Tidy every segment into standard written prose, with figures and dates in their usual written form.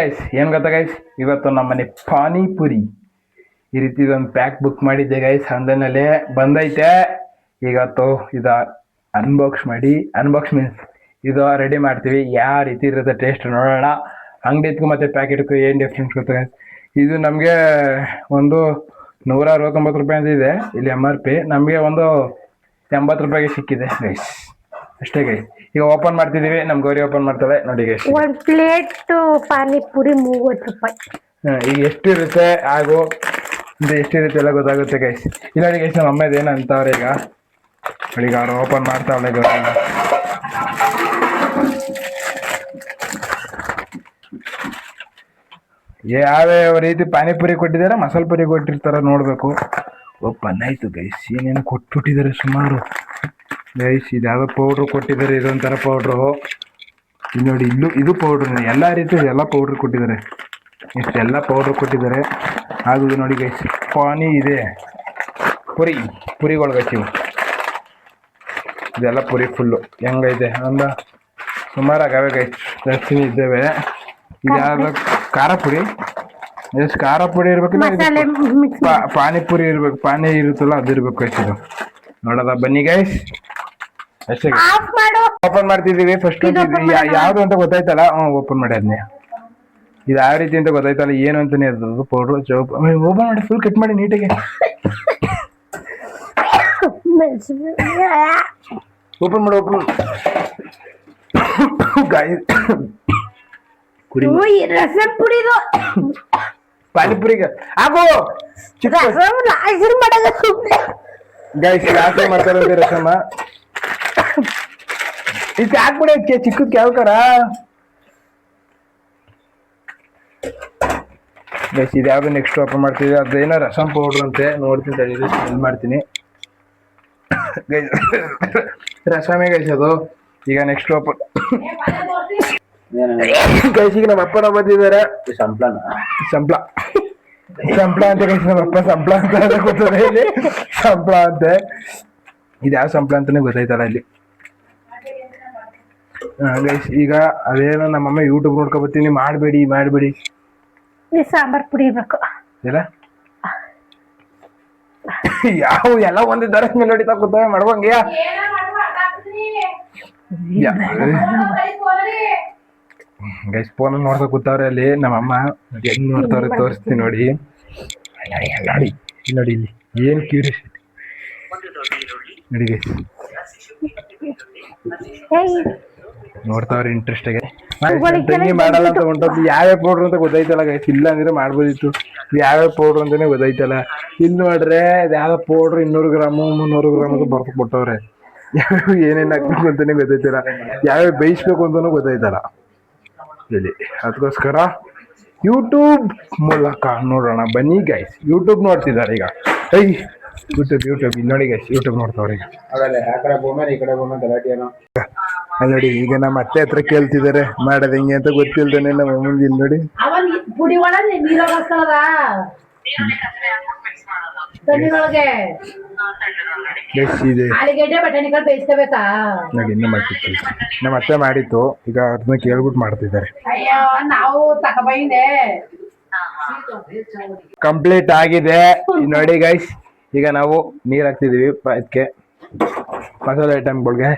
Guys ಏನ್ ಗೊತ್ತಾ guys, ಇವತ್ತು ನಮ್ಮನೆ ಪಾನಿಪುರಿ ಈ ರೀತಿ ಒಂದು ಪ್ಯಾಕ್ ಬುಕ್ ಮಾಡಿದ್ದೆ ಗೈಸ್. ಆನ್ಲೈನಲ್ಲಿ ಬಂದೈತೆ. ಇವತ್ತು ಇದು ಅನ್ಬಾಕ್ಸ್ ಮೀನ್ಸ್ ಇದು ರೆಡಿ ಮಾಡ್ತೀವಿ. ಯಾವ ರೀತಿ ಇರುತ್ತೆ ಟೇಸ್ಟ್ ನೋಡೋಣ. ಅಂಗಡಿಗೂ ಮತ್ತೆ ಪ್ಯಾಕೆಟ್ಗೂ ಏನು ಡಿಫ್ರೆನ್ಸ್ ಗೊತ್ತಾ ಗೈಸ್? ಇದು ನಮಗೆ ಒಂದು 169 ರೂಪಾಯಿ ಅಂತ ಇದೆ ಇಲ್ಲಿ MRP. ನಮಗೆ ಒಂದು 80 ರೂಪಾಯಿಗೆ ಸಿಕ್ಕಿದೆ ಗೈಸ್, ಅಷ್ಟೇ ಗೈಸ್. ಈಗ ಓಪನ್ ಮಾಡ್ತಿದೀವಿ, ನಮ್ ಗೌರಿ ಓಪನ್ ಮಾಡ್ತಾಳೆ ನೋಡಿ ಗೈಸ್. ಒಂದ್ ಪ್ಲೇಟ್ ಪಾನಿಪುರಿ 30 ರೂಪಾಯಿ. ಈಗ ಎಷ್ಟಿರುತ್ತೆ ಹಾಗೂ ಇದು ಎಷ್ಟಿರುತ್ತೆ ಎಲ್ಲ ಗೊತ್ತಾಗುತ್ತೆ ಗೈಸ್. ಇಲ್ಲ ನೋಡಿ ಗೈಸ್, ನಮ್ಮ ಅಮ್ಮದ ಏನು ಅಂತವ್ರೆ ಈಗ ನೋಡಿ. ಈಗ ಅವ್ರು ಓಪನ್ ಮಾಡ್ತಾವಳೆ ಗೌರಿ. ಯಾವ್ಯಾವ ರೀತಿ ಪಾನಿಪುರಿ ಕೊಟ್ಟಿದ್ದಾರೆ, ಮಸಾಲೆ ಪುರಿ ಕೊಟ್ಟಿರ್ತಾರ ನೋಡ್ಬೇಕು. ಓಪನ್ ಆಯ್ತು ಗೈಸ್. ಏನೇನು ಕೊಟ್ಬಿಟ್ಟಿದ್ದಾರೆ ಸುಮಾರು ಗೈಸ್. ಇದ್ಯಾವುದೋ ಪೌಡ್ರು ಕೊಟ್ಟಿದ್ದಾರೆ, ಇದೊಂಥರ ಪೌಡ್ರು. ಇದು ನೋಡಿ, ಇದು ಪೌಡ್ರ್, ಎಲ್ಲ ರೀತಿ ಎಲ್ಲ ಪೌಡ್ರ್ ಕೊಟ್ಟಿದ್ದಾರೆ. ಇಷ್ಟೆಲ್ಲ ಪೌಡ್ರ್ ಕೊಟ್ಟಿದ್ದಾರೆ. ಹಾಗೂ ನೋಡಿ ಗೈಸ್, ಪಾನಿ ಇದೆ, ಪುರಿಗಳು ಗೈಸ್. ಇವು ಇದೆಲ್ಲ ಪುರಿ ಫುಲ್ಲು ಹೆಂಗೈತೆ ಅಂದ ಸುಮಾರಾಗವೆ ಗೈಸ್. ಜಾಸ್ತಿ ಇದ್ದೇವೆ. ಇದ್ಯಾವ ಖಾರ ಪುಡಿ, ಎಷ್ಟು ಖಾರ ಪುಡಿ ಇರ್ಬೇಕಿಲ್ಲ, ಪಾನಿಪುರಿ ಇರ್ಬೇಕು, ಪಾನಿ ಇರುತ್ತಲ್ಲ ಅದು ಇರ್ಬೇಕು ಗೈಸ್. ಇದು ನೋಡೋದ ಬನ್ನಿ ಗೈಸ್. ಅಷ್ಟೇ ಓಪನ್ ಮಾಡ್ತಿದ್ದೀವಿ. ಫಸ್ಟ್ ಯಾವುದು ಅಂತ ಗೊತ್ತಾಯ್ತಲ್ಲ, ಓಪನ್ ಮಾಡಿ ಅದನ್ನೇ. ಇದು ಯಾವ ರೀತಿ ಅಂತ ಗೊತ್ತಾಯ್ತಲ್ಲ, ಏನು ಅಂತಾನೆ ಇರ್ತದೆ ಪೌಡ್ರು. ಓಪನ್ ಮಾಡಿ, ಫುಲ್ ಕಟ್ ಮಾಡಿ ನೀಟಾಗಿ ಓಪನ್ ಮಾಡಿ. ಪಾನಿಪುರಿಗೆ ಹಾಕು ಗೈಸ್. ಲಾಸ್ಟ್ ಮಾಡ್ತಾರೆ ರಸಮ್ಮ. ಇದು ಹಾಕ್ಬಿಡಿ ಚಿಕ್ಕದ್ ಯಾವ್ಕಾರ ಗೈಸ್. ಇದು ಯಾವ್ದು ನೆಕ್ಸ್ಟ್ ಓಪನ್ ಮಾಡ್ತೀವಿ. ಅದೇನೋ ರಸಮ್ ಪೌಡ್ರ್ ಅಂತೆ, ನೋಡ್ತೀನಿ ತಡೀರಿ, ಸ್ಮೆಲ್ ಮಾಡ್ತೀನಿ ಗೈಸ್. ರಸಮೇ ಗೈಸ್ ಅದು. ಈಗ ನೆಕ್ಸ್ಟ್ ಓಪನ್ ಗೈಸ್. ಈಗ ನಮ್ಮ ಅಪ್ಪನ ಬಂದಿದ್ದಾರೆ. ಸಂಪ್ಳ ಅಂತ ಗೈಸ್. ನಮ್ಮ ಅಪ್ಪ ಸಂಪ್ಳ ಅಂತ ಗೊತ್ತದೆ ಇಲ್ಲಿ, ಸಂಪ್ಳ ಅಂತೆ. ಇದು ಯಾವ ಸಂಪ್ಳ ಅಂತಾನೆ ಗೊತ್ತಾಯ್ತಲ್ಲ ಇಲ್ಲಿ ಗೈಸ್. ಈಗ ಅದೇನೋ ನಮ್ಮಮ್ಮ ಯೂಟ್ಯೂಬ್ ನೋಡ್ಕೊ ಬರ್ತೀನಿ, ಮಾಡಬೇಡಿ ಸಾಂಬಾರ್ ಪುಡಿ ಇರ್ಬೇಕು ಇಲ್ಲ ಯಾವ ಎಲ್ಲ ಒಂದಿದ್ದಾರೆ ನೋಡಿತಾ ಕೂತ ಮಾಡುವಂಗೆ. ಗೈಸ್ ಫೋನ್ ನೋಡ್ತಾ ಕೂತವ್ರೆ ಅಲ್ಲಿ ನಮ್ಮಮ್ಮ. ಹೆಂಗ್ ನೋಡ್ತಾವ್ರೆ ತೋರಿಸ್ತೀನಿ ನೋಡಿ. ನೋಡಿ ಇಲ್ಲಿ ಏನ್ ಕ್ಯೂರಿಯಾಸಿಟಿ ನೋಡಿ ಗೈಸ್. ನೋಡ್ತಾವ್ರೆ ಇಂಟ್ರೆಸ್ಟ್ ಆಗಿ. ತಂಗಿ ಮಾಡಲ್ಲ ಅಂತ ಹೊಂಟದ್ದು. ಯಾವ್ಯಾವ ಪೌಡ್ರ್ ಅಂತ ಗೊತ್ತಾಯ್ತಲ್ಲ ಗೈಸ್. ಇಲ್ಲ ಅಂದ್ರೆ ಮಾಡ್ಬೋದಿತ್ತು. ಯಾವ್ಯಾವ ಪೌಡ್ರ್ ಅಂತಾನೆ ಗೊತ್ತಾಯ್ತಲ್ಲ. ಇಲ್ಲಿ ನೋಡ್ರೆ ಯಾವ್ಯಾವ ಪೌಡ್ರ್ 200 ಗ್ರಾಮು 300 ಗ್ರಾಮ್ ಬರ್ತು ಕೊಟ್ಟವ್ರೆ. ಯಾವ್ಯಾವ ಏನೇನು ಹಾಕ್ಬೇಕು ಅಂತಾನೆ ಗೊತ್ತಾಯ್ತಲ್ಲ, ಯಾವ್ಯಾವ ಬೇಯಿಸ್ಬೇಕು ಅಂತಾನು ಗೊತ್ತಾಯ್ತಲ್ಲ ಇಲ್ಲಿ. ಅದಕ್ಕೋಸ್ಕರ ಯೂಟ್ಯೂಬ್ ಮೂಲಕ ನೋಡೋಣ ಬನ್ನಿ ಗೈಸ್. ಯೂಟ್ಯೂಬ್ ನೋಡ್ತಿದ್ದಾರೆ ಈಗ. ಯೂಟ್ಯೂಬ್ ಇಲ್ಲಿ ನೋಡಿ ಗೈಸ್, ಯೂಟ್ಯೂಬ್ ನೋಡ್ತಾವ್ರೆ ಈಗ. ಅಲ್ಲಿ ನೋಡಿ, ಈಗ ನಮ್ಮ ಅತ್ತೆ ಹತ್ರ ಕೇಳ್ತಿದ್ದಾರೆ ಮಾಡೋದು ಹೆಂಗೆ ಅಂತ ಗೊತ್ತಿಲ್ದೇನೆ ನಮ್ಮ ಅಮ್ಮಂಗೆ. ಇಲ್ಲಿ ನೋಡಿ ನೋಡಿ, ನಮ್ಮ ಅತ್ತೆ ಮಾಡಿತ್ತು. ಈಗ ಅದನ್ನ ಕೇಳ್ಬಿಟ್ಟು ಮಾಡ್ತಿದ್ದಾರೆ. ಕಂಪ್ಲೀಟ್ ಆಗಿದೆ ನೋಡಿ ಗೈಸ್. ಈಗ ನಾವು ನೀರ್ ಹಾಕ್ತಿದೀವಿ ಇದಕ್ಕೆ, ಮಸಾಲೆ ಐಟಮ್ಗಳಿಗೆ.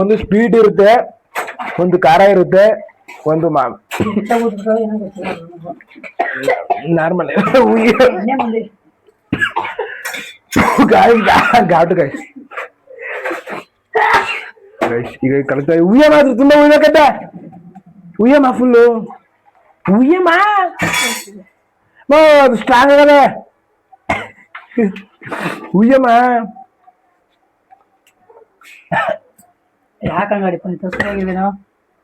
ಒಂದು ಸ್ವೀಟ್ ಇರುತ್ತೆ, ಒಂದು ಖಾರ ಇರುತ್ತೆ, ಒಂದು ನಾರ್ಮಲ್ ಘಾಟು ಗೈಸ್. ಈಗ ಕಲಿತಾ ಉಯ್ಯ ಮಾತ್ರ ತುಂಬಾ ಉಯ್ಯಕತ್ತೆ. ಉಯ್ಯಮ್ಮ ಫುಲ್ಲು ಉಯ್ಯಮ್ಮ, ಅದು ಸ್ಟ್ರಾಂಗ್ ಆಗದೆ. ಉಯ್ಯಮ್ಮ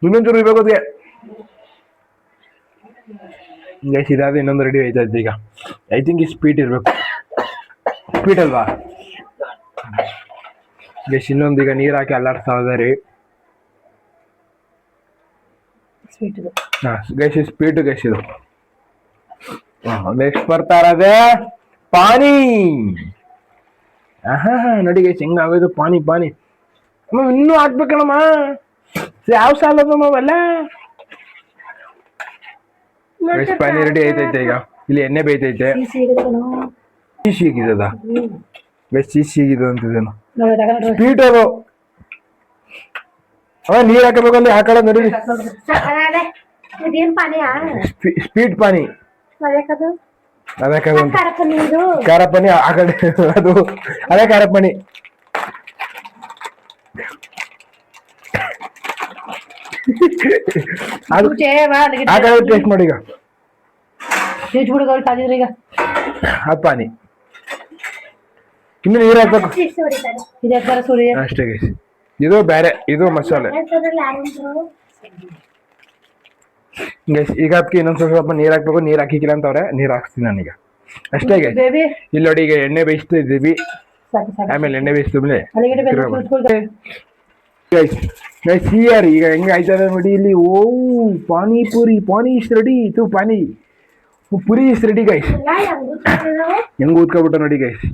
ಇನ್ನೊಂಚೂರು ಇರ್ಬೇಕು ಅದಕ್ಕೆ ಗೈಸ್. ಇದಾದ ಇನ್ನೊಂದು ರೆಡಿ ಆಯ್ತಾ ಇತ್ತು. ಈಗ ಐ ಥಿಂಕ್ ಈ ಸ್ವೀಟ್ ಇರ್ಬೇಕು, ಸ್ವೀಟ್ ಅಲ್ವಾ ಗೈಸ್? ಇನ್ನೊಂದು ಈಗ ನೀರ್ ಹಾಕಿ ಅಲ್ಲಾಡ್ಸ್ತಾ ಇದ್ದಾರೆ. ಗೈಸ್ ಸ್ವೀಟು ಗೈಸ್ ಇದು. ನೆಕ್ಸ್ಟ್ ಬರ್ತಾ ಇರೋದೇ ಪಾನಿ. ನೋಡಿ ಗೈಸ್ ಹೆಂಗ ಆಗೋದು ಪಾನಿ. ಇನ್ನೂ ಹಾಕ್ಬೇಕಣಮ್ಮ. ಯಾವ ಸಾಲ ಅವೆಲ್ಲ ಗೈಸ್ ಪಾನಿ ರೆಡಿ ಐತೈತೆ ಈಗ. ಇಲ್ಲಿ ಎಣ್ಣೆ ಬೇಯ್ತೈತೆ. ಸಿಹಿ ಸಿಗಿದದ ಗೈಸ್, ಸಿಹಿ ಸಿಗಿದೆ ಅಂತಿದ್ದೇನು ಸ್ವೀಟ್ ಅದು. ನೀರ್ ಹಾಕಬೇಕಲ್ಲಿ ಹಾಕಳ ನೋಡಿ. ಇದೇನ್ ಪಾನಿಯಾ? ಸ್ವೀಟ್ ಪಾನಿ ಅದಕ್ಕದು ಅದಕ್ಕದು ಖಾರ ಪಾನಿ ಇದು. ಖಾರ ಪಾನಿ ಆ ಕಡೆ ಅದು ಅದೇ ಖಾರ ಪಾನಿ. ಅದು ಆ ಕಡೆ ಟೇಸ್ಟ್ ಮಾಡಿ ಈಗ. ಅದು ಪಾನಿ. ಇನ್ನು ನೀರು ಹಾಕ್ಬೇಕು ಅಷ್ಟೇ ಗೈಸ್. ಇದು ಬೇರೆ, ಇದು ಮಸಾಲೆ ಗೈಸ್. ಈಗ ಅದಕ್ಕೆ ಇನ್ನೊಂದ್ ಸ್ವಲ್ಪ ನೀರ್ ಹಾಕ್ಬೇಕು. ನೀರ್ ಹಾಕಿಲ್ಲ ಅಂತವ್ರೆ, ನೀರ್ ಹಾಕ್ಸ್ತೀನಿ ನಾನೀಗ ಅಷ್ಟೇ ಗೈಸ್. ಇಲ್ಲಿ ನೋಡಿ ಈಗ ಎಣ್ಣೆ ಬೇಯಿಸ್ತಾ ಇದ್ದೀವಿ. ಆಮೇಲೆ ಎಣ್ಣೆ ಬೇಯಿಸಿದ್ಮೇಲೆ ಗೈಸ್ ಗೈಸ್ ಹಿಯರ್ ಈಗ ಹೆಂಗ ಆಯ್ತದ ನೋಡಿ ಇಲ್ಲಿ. ಓ ಪಾನಿಪುರಿ, ಪಾನಿ ಇಸ್ ರೆಡಿ. ಇದು pani puri is ready guys. ಹೆಂಗ ಊದ್ಕೊಬಿಟ್ಟು ನೋಡಿ ಗೈಸ್.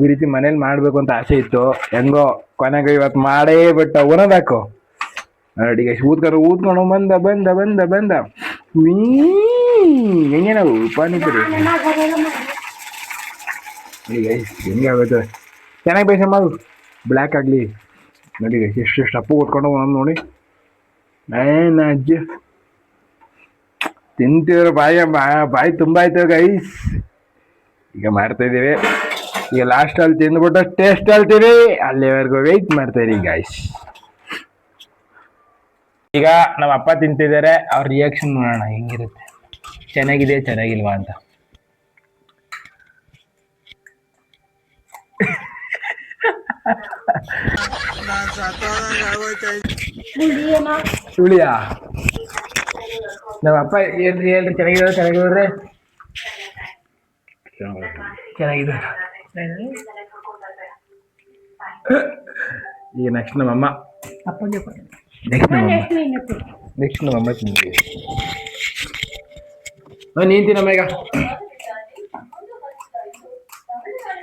ಈ ರೀತಿ ಮನೇಲಿ ಮಾಡ್ಬೇಕು ಅಂತ ಆಸೆ ಇತ್ತು. ಹೆಂಗೋ ಕೊನೆಗೆ ಇವತ್ತು ಮಾಡೇ ಬಿಟ್ಟ. ಒನದಾಕು ನೋಡಿ ಗೈಸ್. ಊದ್ಕೊಂಡು ಬಂದ ಬಂದ ಬಂದ ಬಂದ ಹೆಂಗೆ ನಾವು ಪಾನಿಪುರಿ ಗೈಸ್. ಹೆಂಗೆ ಆಗುತ್ತೆ ಚೆನ್ನಾಗಿ ಬೇಯಿಸ ಮಾಡು. ಬ್ಲ್ಯಾಕ್ ಆಗಲಿ ನೋಡಿ ಗೈಸ್. ಎಷ್ಟು ಅಪ್ಪು ಕೊಟ್ಕೊಂಡು ಒಂದೊಂದು ನೋಡಿ. ಅಜ್ಜ ತಿಂತಿದ್ರು ಬಾಯಿ ತುಂಬ ಆಯ್ತು ಗೈಸ್. ಈಗ ಮಾಡ್ತಾ ಇದೀವಿ. ಈಗ ಲಾಸ್ಟ್ ಅಲ್ಲಿ ತಿಂದ್ಬಿಟ್ಟು ಟೇಸ್ಟ್ ಹೇಳ್ತೀವಿ. ಅಲ್ಲಿವರೆಗೂ ವೆಯ್ಟ್ ಮಾಡ್ತಾ ಇರಿ ಗೈಸ್. ಈಗ ನಮ್ಮ ಅಪ್ಪ ತಿಂತಿದ್ದಾರೆ. ಅವ್ರ ರಿಯಾಕ್ಷನ್ ನೋಡೋಣ ಹೆಂಗಿರುತ್ತೆ. ಚೆನ್ನಾಗಿದೆ ಚೆನ್ನಾಗಿಲ್ವಾ ಅಂತ. ಸುಳಿಯಾ ನಮ್ಮ ಅಪ್ಪ ಹೇಳ್ರಿ ಹೇಳ್ರಿ ಚೆನ್ನಾಗಿದ್ರೆ ಚೆನ್ನಾಗಿದ್ರೆ ಚೆನ್ನಾಗಿದೆ. ಈಗ ನೆಕ್ಸ್ಟ್ ನಮ್ಮಮ್ಮ ನೆಕ್ಸ್ಟ್ ನಮ್ಮಮ್ಮ ತಿಂತೀವಿ. ನೀನ್ ತಿನ್ನಮ್ಮ ಈಗ.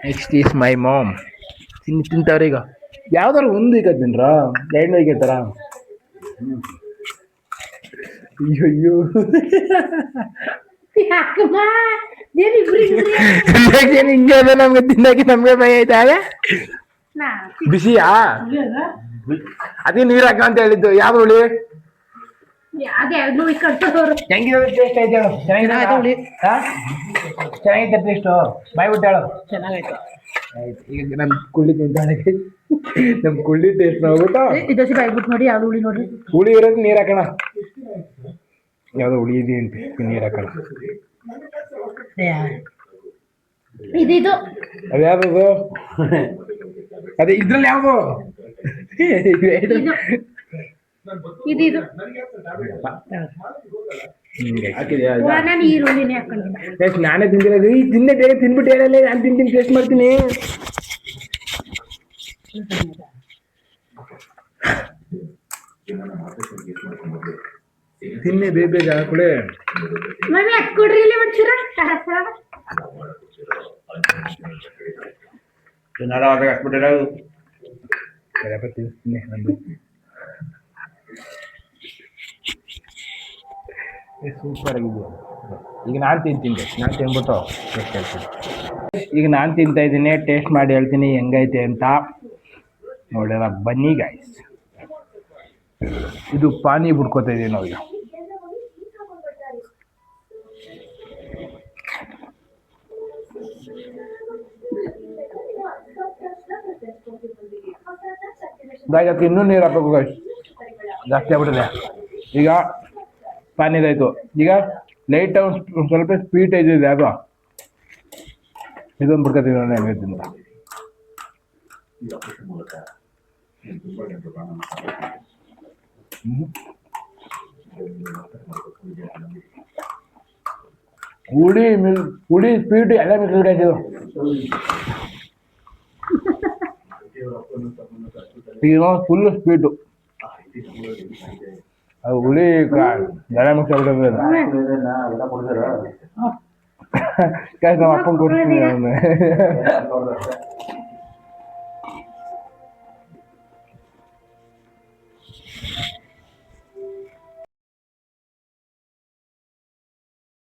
Next is my mom. ತಿಂತಾವ್ರೆ ಈಗ. ಯಾವ್ದಾರು ಒಂದು ಈಗ ತಿನ್ರಾ ಎರಡು ಈಗತ್ತಾರ. ಅಯ್ಯೋ ಹಿಂಗೆ ಅದ ನಮ್ಗೆ ತಿನ್ನಕ್ಕೆ ನಮ್ಗೆ ಭಯ ಆಯ್ತಾಗ. ಬಿಸಿಯಾ ಅದೇ ನೀರ್ ಹಾಕ ಅಂತ ಹೇಳಿದ್ದು. ಯಾವ್ದು ಹುಳಿ ಹೆಂಗಿದೆ ಟೇಸ್ಟ್ ಐತೆ ಹೇಳು. ಚೆನ್ನಾಗೈತೆ ಟೇಸ್ಟು. ಬಾಯ್ ಬಿಟ್ಟು ಹೇಳು. ಚೆನ್ನಾಗೈತೆ ಆಯ್ತು. ಈಗ ನಮ್ ಕುಳ್ಳಿ ತಿಂತಾಳೆ. ನಮ್ ಕುಳ್ಳಿ ಟೇಸ್ಟ್ ನೋಡ್ಬಿಟ್ಟು ಬಾಯ್ಬಿಟ್ಟು ನೋಡಿ. ಯಾವ್ದು ಹುಳಿ ನೋಡಿ. ಹುಳಿ ಇರೋದು ನೀರ್ ಹಾಕೋಣ. ಯಾವ್ದೋ ಹುಳಿ ಇದೆ ಅಂತ ನೀರ್ ಹಾಕೋಣ. ಅದ್ಯಾವ್ದು ಅದೇ ಇದ್ರಲ್ಲಿ ಯಾವ್ದು ನಾನೇ ತಿಂದಿರೋದು. ಈ ತಿನ್ನೆ ಬೇಗ ತಿನ್ಬಿಟ್ಟು ಹೇಳಲ್ಲ. ನಾನು ತಿಂತೀನಿ ಟೇಸ್ಟ್ ಮಾಡ್ತೀನಿ. ತಿನ್ನೆ ಬೇಗ ಬೇಗ ಹಾಕೊಳೆ. ತಿನ್ನಿ ನಂದು ಸೂಪರ್ ಆಗಿದೆಯಾ. ಈಗ ನಾನು ತಿಂತೀನಿ. ನಾನು ತಿನ್ಬಿಟ್ಟು ಟೇಸ್ಟ್ ಹೇಳ್ತೀನಿ. ಈಗ ನಾನು ತಿಂತಾ ಇದ್ದೀನಿ. ಟೇಸ್ಟ್ ಮಾಡಿ ಹೇಳ್ತೀನಿ ಹೆಂಗೈತೆ ಅಂತ. ನೋಡ್ಯಾರ ಬನ್ನಿ ಗಾಯ್ಸ್. ಇದು ಪಾನಿ ಬಿಡ್ಕೋತಾ ಇದೀವಿ ನಾವು ಈಗ. ಅದಕ್ಕೆ ಇನ್ನೂ ನೀರು ಹಾಕಬೇಕು ಗಾಯ್ಸ್. ಜಾಸ್ತಿ ಆಗ್ಬಿಟ್ಟಿದೆ. ಈಗ ಪಾನಿದಾಯ್ತು. ಈಗ ಲೈಟ್ ಸ್ವಲ್ಪ ಸ್ವೀಟ್ ಇದೆ ಅದು. ಇದೊಂದು ಬಿಡ್ಕೊತೀವಿ ನಾನು ಹೆಂಗೈತಿಂದ. ಹುಳಿ ಸ್ವೀಟ್ ಎಲ್ಲ ಮಿಕ್ಸ್ ಹಾಕಿದ್ದು. ಈಗ ಫುಲ್ ಸ್ವೀಟು. ಅದು ಹುಳಿ ಎಲ್ಲ ಮಿಕ್ಸ್ ಆಗ್ಬಿಟ್ಟಿದೆ. ನಮ್ಮ ಅಪ್ಪನ ಕೊಡ್ತೀನಿ.